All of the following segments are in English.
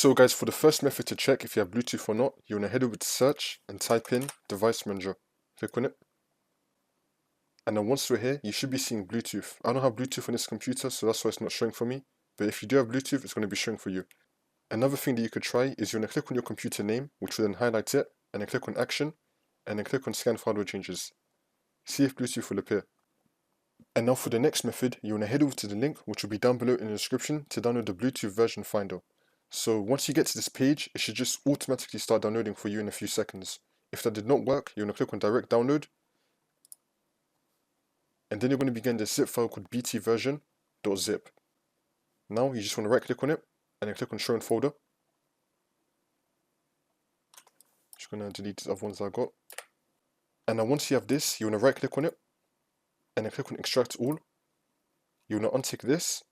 So guys, for the first method to check if you have Bluetooth or not, you want to head over to search and type in device manager. Click on it. And then once we're here, you should be seeing Bluetooth. I don't have Bluetooth on this computer, so that's why it's not showing for me. But if you do have Bluetooth, it's going to be showing for you. Another thing that you could try is you want to click on your computer name, which will then highlight it, and then click on action, and then click on scan for hardware changes. See if Bluetooth will appear. And now for the next method, you want to head over to the link, which will be down below in the description, to download the Bluetooth version finder. So once you get to this page, it should just automatically start downloading for you in a few seconds. If that did not work, you want to click on direct download, and then you're going to be getting the zip file called btversion.zip. Now you just want to right click on it, and then click on show in folder. Just going to delete the other ones I got. And now once you have this, you want to right click on it, and then click on extract all. You want to untick this,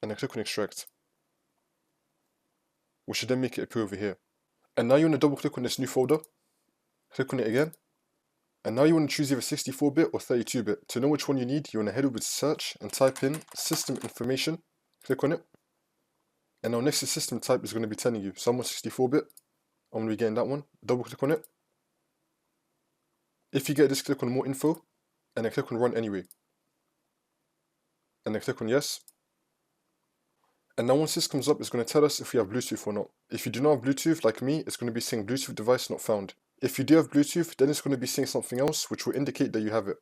and then click on extract, which should then make it appear over here. And now you want to double click on this new folder, click on it again, and now you want to choose either 64-bit or 32-bit. To know which one you need, you want to head over to search and type in system information, click on it, and now next to system type is going to be telling you, so I'm on 64-bit, I'm going to be getting that one, double click on it. If you get this, click on more info, and then click on run anyway, and then click on yes. And now once this comes up, it's going to tell us if we have Bluetooth or not. If you do not have Bluetooth, like me, it's going to be saying Bluetooth device not found. If you do have Bluetooth, then it's going to be saying something else, which will indicate that you have it.